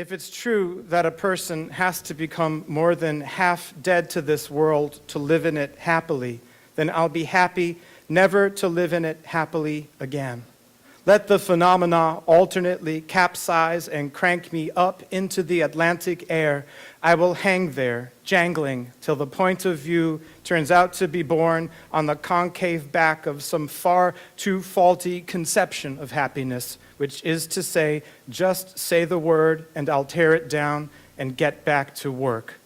If it's true that a person has to become more than half dead to this world to live in it happily, then I'll be happy never to live in it happily again. Let the phenomena alternately capsize and crank me up into the Atlantic air. I will hang there, jangling, till the point of view turns out to be borne on the concave back of some far too faulty conception of happiness, which is to say, just say the word and I'll tear it down and get back to work.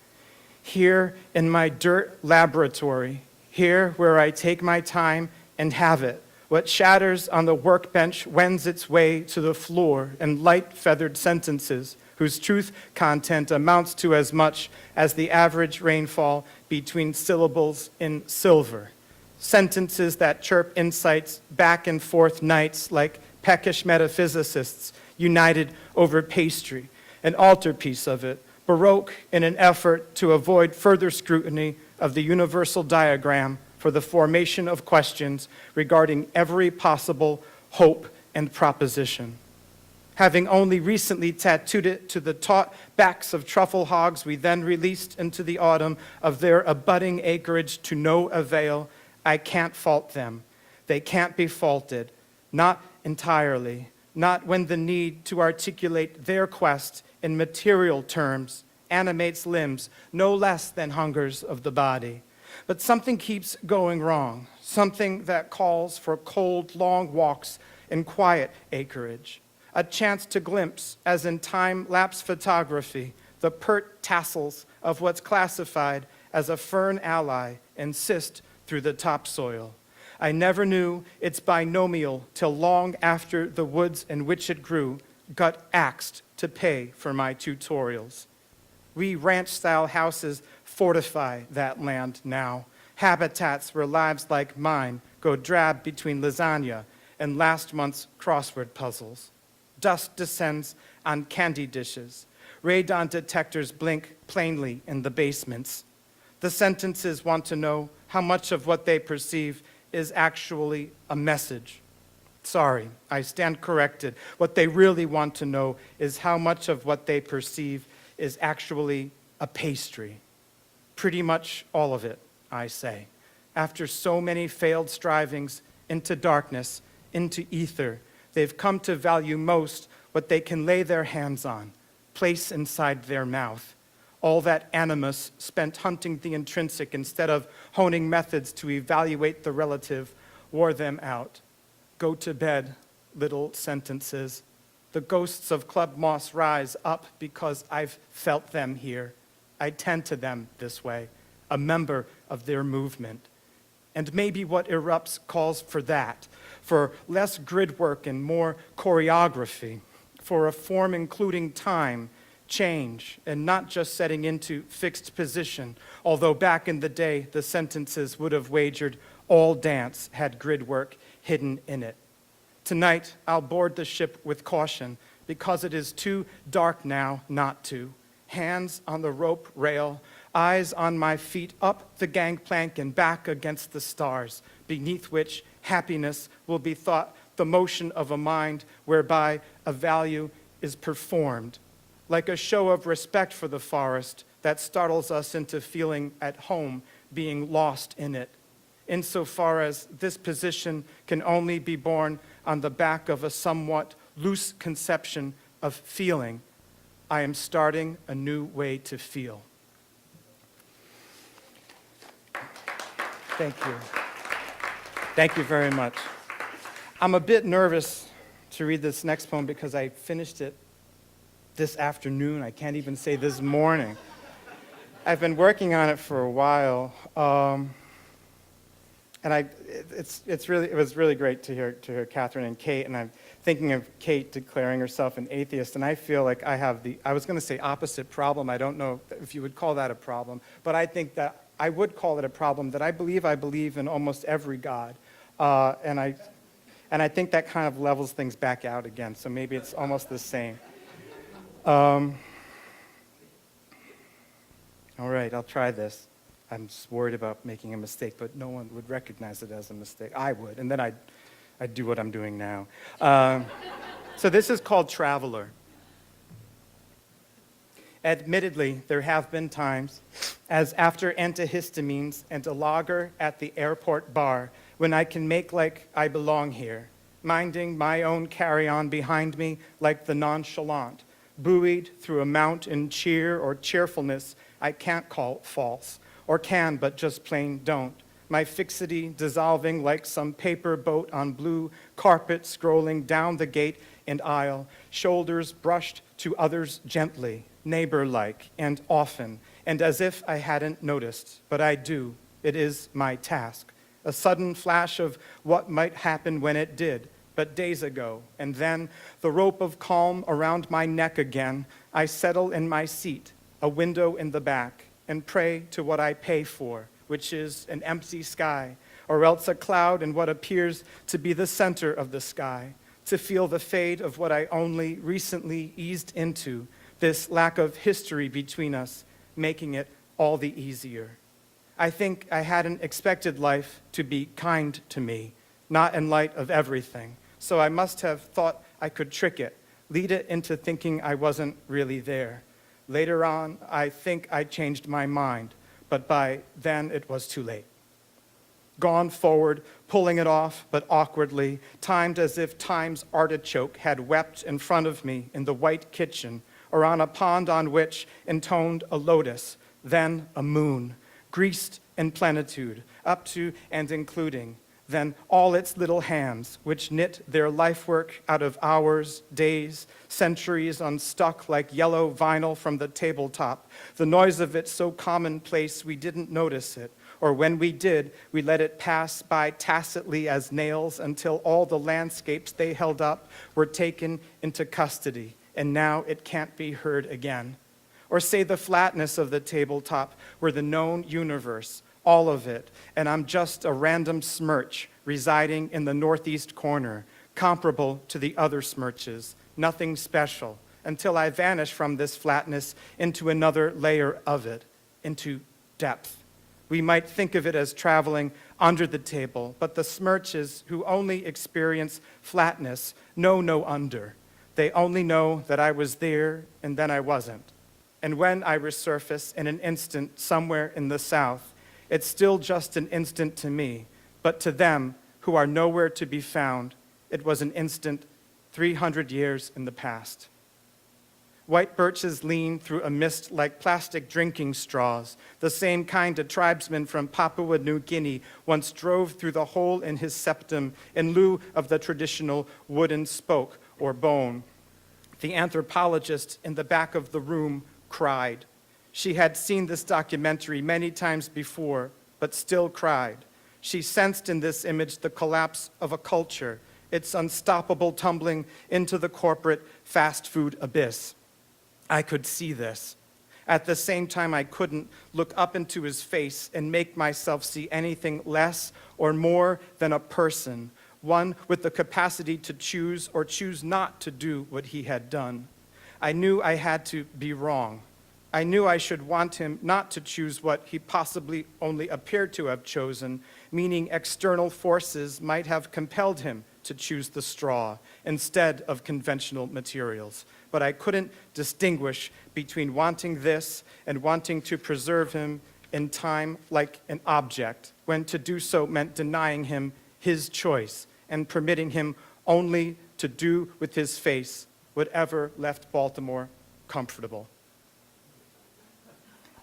Here in my dirt laboratory, here where I take my time and have it, what shatters on the workbench wends its way to the floor in light feathered sentences whose truth content amounts to as much as the average rainfall between syllables in silver. Sentences that chirp insights back and forth nights like peckish metaphysicists united over pastry, an altarpiece of it, baroque in an effort to avoid further scrutiny of the universal diagram for the formation of questions regarding every possible hope and proposition. Having only recently tattooed it to the taut backs of truffle hogs we then released into the autumn of their abutting acreage to no avail, I can't fault them. They can't be faulted, not entirely, not when the need to articulate their quest in material terms animates limbs no less than hungers of the body. But something keeps going wrong, something that calls for cold, long walks in quiet acreage, a chance to glimpse, as in time-lapse photography, the pert tassels of what's classified as a fern ally insist through the topsoil. I never knew its binomial till long after the woods in which it grew got axed to pay for my tutorials. We ranch-style houses fortify that land now, habitats where lives like mine go drab between lasagna and last month's crossword puzzles. Dust descends on candy dishes. Radon detectors blink plainly in the basements. The sentences want to know how much of what they perceive is actually a message. Sorry, I stand corrected. What they really want to know is how much of what they perceive is actually a pastry. Pretty much all of it, I say. After so many failed strivings into darkness, into ether, they've come to value most what they can lay their hands on, place inside their mouth. All that animus spent hunting the intrinsic instead of honing methods to evaluate the relative wore them out. Go to bed, little sentences. The ghosts of club moss rise up because I've felt them here. I tend to them this way, a member of their movement. And maybe what erupts calls for that, for less grid work and more choreography, for a form including time, change, and not just setting into fixed position, although back in the day the sentences would have wagered all dance had grid work hidden in it. Tonight I'll board the ship with caution because it is too dark now not to. Hands on the rope rail, eyes on my feet, up the gangplank and back against the stars, beneath which happiness will be thought the motion of a mind whereby a value is performed, like a show of respect for the forest that startles us into feeling at home, being lost in it, insofar as this position can only be borne on the back of a somewhat loose conception of feeling. I am starting a new way to feel. Thank you. Thank you very much. I'm a bit nervous to read this next poem because I finished it this afternoon. I can't even say this morning. I've been working on it for a while, and it was really great to hear Catherine and Kate, and I'm thinking of Kate declaring herself an atheist, and I feel like I was going to say opposite problem. I don't know if you would call that a problem, but I think that I would call it a problem that I believe in almost every God, and I think that kind of levels things back out again, so maybe it's almost the same. All right, I'll try this. I'm just worried about making a mistake, but no one would recognize it as a mistake. I would, and then I'd do what I'm doing now. So this is called Traveler. Admittedly, there have been times, as after antihistamines and a lager at the airport bar, when I can make like I belong here, minding my own carry-on behind me like the nonchalant, buoyed through a mount in cheer or cheerfulness I can't call false, or can but just plain don't. My fixity dissolving like some paper boat on blue carpet scrolling down the gate and aisle, shoulders brushed to others gently, neighbor-like and often, and as if I hadn't noticed, but I do. It is my task. A sudden flash of what might happen when it did, but days ago, and then the rope of calm around my neck again, I settle in my seat, a window in the back, and pray to what I pay for, which is an empty sky, or else a cloud in what appears to be the center of the sky, to feel the fade of what I only recently eased into, this lack of history between us, making it all the easier. I think I hadn't expected life to be kind to me, not in light of everything, so I must have thought I could trick it, lead it into thinking I wasn't really there. Later on, I think I changed my mind, but by then it was too late. Gone forward, pulling it off, but awkwardly, timed as if time's artichoke had wept in front of me in the white kitchen, or on a pond on which intoned a lotus, then a moon, greased in plenitude, up to and including, then all its little hands, which knit their lifework out of hours, days, centuries unstuck like yellow vinyl from the tabletop, the noise of it so commonplace we didn't notice it, or when we did, we let it pass by tacitly as nails until all the landscapes they held up were taken into custody, and now it can't be heard again. Or say the flatness of the tabletop were the known universe, all of it, and I'm just a random smirch residing in the northeast corner, comparable to the other smirches, nothing special, until I vanish from this flatness into another layer of it, into depth. We might think of it as traveling under the table, but the smirches who only experience flatness know no under. They only know that I was there and then I wasn't. And when I resurface in an instant somewhere in the south, it's still just an instant to me, but to them who are nowhere to be found, it was an instant 300 years in the past. White birches lean through a mist like plastic drinking straws, the same kind a tribesman from Papua New Guinea once drove through the hole in his septum in lieu of the traditional wooden spoke or bone. The anthropologist in the back of the room cried. She had seen this documentary many times before, but still cried. She sensed in this image the collapse of a culture, its unstoppable tumbling into the corporate fast food abyss. I could see this. At the same time, I couldn't look up into his face and make myself see anything less or more than a person, one with the capacity to choose or choose not to do what he had done. I knew I had to be wrong. I knew I should want him not to choose what he possibly only appeared to have chosen, meaning external forces might have compelled him to choose the straw instead of conventional materials. But I couldn't distinguish between wanting this and wanting to preserve him in time like an object, when to do so meant denying him his choice and permitting him only to do with his face whatever left Baltimore comfortable.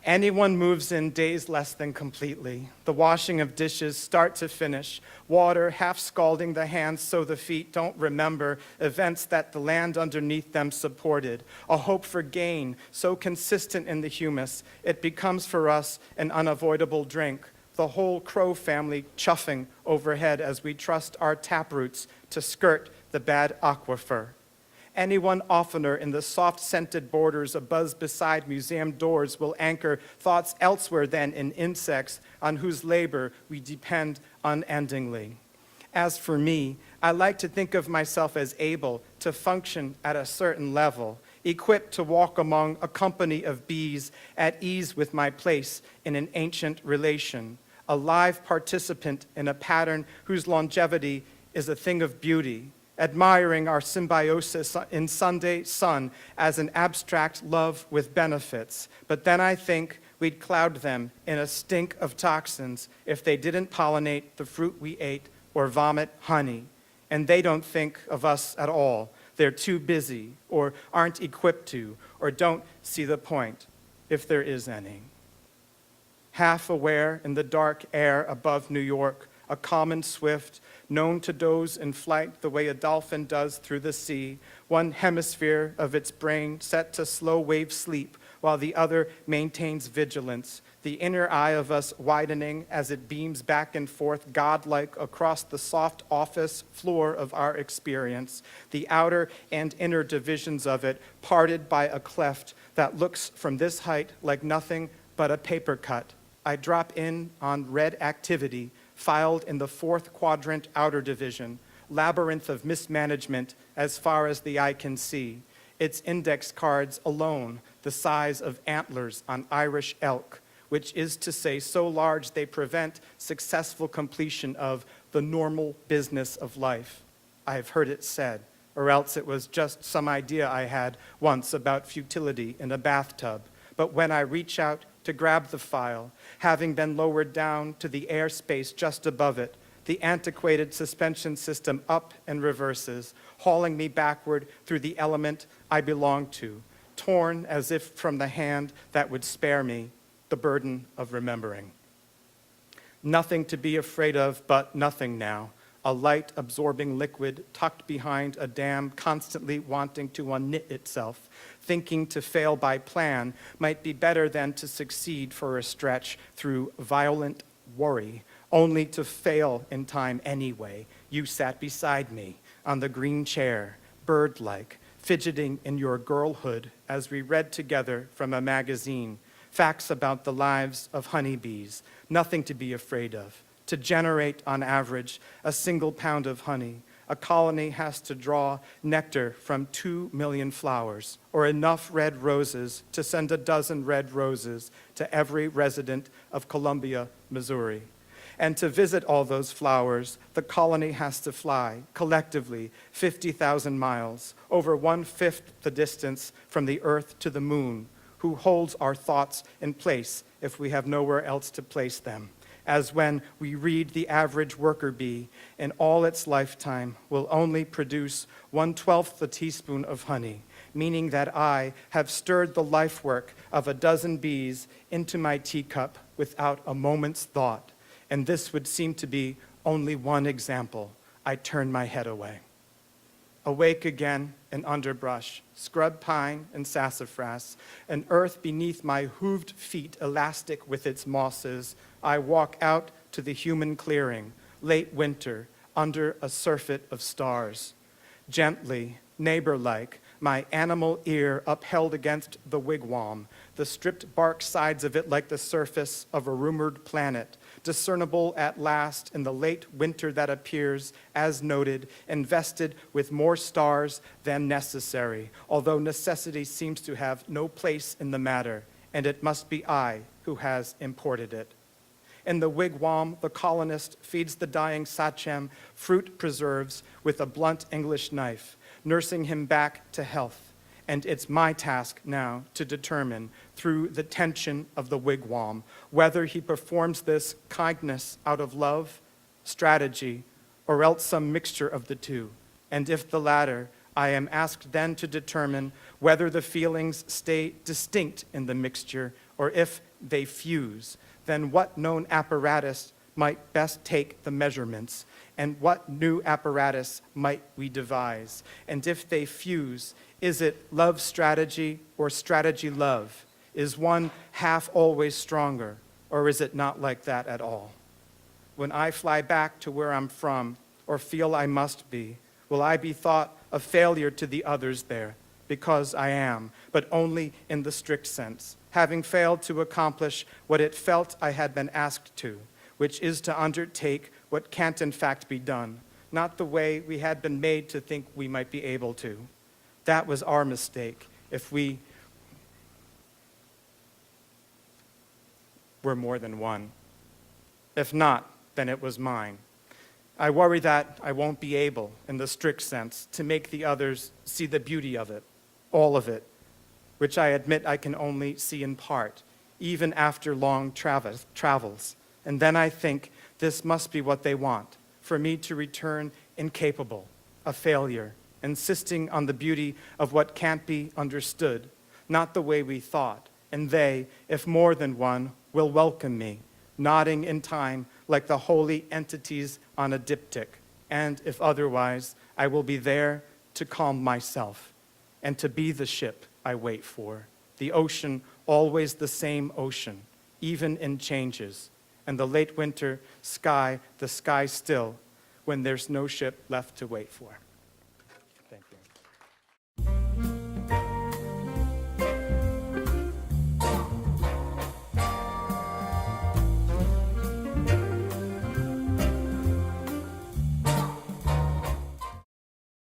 Anyone moves in days less than completely. The washing of dishes start to finish, water half scalding the hands so the feet don't remember events that the land underneath them supported, a hope for gain so consistent in the humus, it becomes for us an unavoidable drink, the whole Crow family chuffing overhead as we trust our taproots to skirt the bad aquifer. Anyone oftener in the soft-scented borders abuzz beside museum doors will anchor thoughts elsewhere than in insects on whose labor we depend unendingly. As for me, I like to think of myself as able to function at a certain level, equipped to walk among a company of bees at ease with my place in an ancient relation, a live participant in a pattern whose longevity is a thing of beauty, admiring our symbiosis in Sunday sun as an abstract love with benefits. But then I think we'd cloud them in a stink of toxins if they didn't pollinate the fruit we ate or vomit honey. And they don't think of us at all. They're too busy, or aren't equipped to, or don't see the point, if there is any. Half aware in the dark air above New York, a common swift, known to doze in flight the way a dolphin does through the sea, one hemisphere of its brain set to slow wave sleep, while the other maintains vigilance, the inner eye of us widening as it beams back and forth godlike across the soft office floor of our experience, the outer and inner divisions of it parted by a cleft that looks from this height like nothing but a paper cut. I drop in on red activity, filed in the fourth quadrant outer division, labyrinth of mismanagement as far as the eye can see, its index cards alone the size of antlers on Irish elk, which is to say so large they prevent successful completion of the normal business of life. I have heard it said, or else it was just some idea I had once about futility in a bathtub. But when I reach out to grab the file, having been lowered down to the airspace just above it, the antiquated suspension system up and reverses, hauling me backward through the element I belong to, torn as if from the hand that would spare me the burden of remembering. Nothing to be afraid of but nothing now, a light-absorbing liquid tucked behind a dam constantly wanting to unknit itself, thinking to fail by plan might be better than to succeed for a stretch through violent worry, only to fail in time anyway. You sat beside me on the green chair, bird-like, fidgeting in your girlhood as we read together from a magazine, facts about the lives of honeybees, nothing to be afraid of. To generate, on average, a single pound of honey, a colony has to draw nectar from 2 million flowers, or enough red roses to send a dozen red roses to every resident of Columbia, Missouri. And to visit all those flowers, the colony has to fly, collectively, 50,000 miles, over 1/5 the distance from the Earth to the moon. Who holds our thoughts in place if we have nowhere else to place them? As when we read the average worker bee in all its lifetime will only produce 1/12 a teaspoon of honey, meaning that I have stirred the life work of a dozen bees into my teacup without a moment's thought. And this would seem to be only one example. I turn my head away. Awake again in underbrush, scrub pine and sassafras, and earth beneath my hooved feet elastic with its mosses, I walk out to the human clearing, late winter, under a surfeit of stars. Gently, neighbor-like, my animal ear upheld against the wigwam, the stripped bark sides of it like the surface of a rumored planet, discernible at last in the late winter that appears, as noted, invested with more stars than necessary, although necessity seems to have no place in the matter, and it must be I who has imported it. In the wigwam, the colonist feeds the dying Sachem fruit preserves with a blunt English knife, nursing him back to health. And it's my task now to determine, through the tension of the wigwam, whether he performs this kindness out of love, strategy, or else some mixture of the two. And if the latter, I am asked then to determine whether the feelings stay distinct in the mixture, or if they fuse. Then what known apparatus might best take the measurements, and what new apparatus might we devise? And if they fuse, is it love strategy or strategy love? Is one half always stronger, or is it not like that at all? When I fly back to where I'm from, or feel I must be, will I be thought a failure to the others there? Because I am, but only in the strict sense, having failed to accomplish what it felt I had been asked to, which is to undertake what can't in fact be done, not the way we had been made to think we might be able to. That was our mistake, if we were more than one. If not, then it was mine. I worry that I won't be able, in the strict sense, to make the others see the beauty of it, all of it, which I admit I can only see in part, even after long travels. And then I think this must be what they want, for me to return incapable, a failure, insisting on the beauty of what can't be understood, not the way we thought. And they, if more than one, will welcome me, nodding in time like the holy entities on a diptych. And if otherwise, I will be there to calm myself and to be the ship I wait for. The ocean, always the same ocean, even in changes. And the late winter sky, the sky still, when there's no ship left to wait for.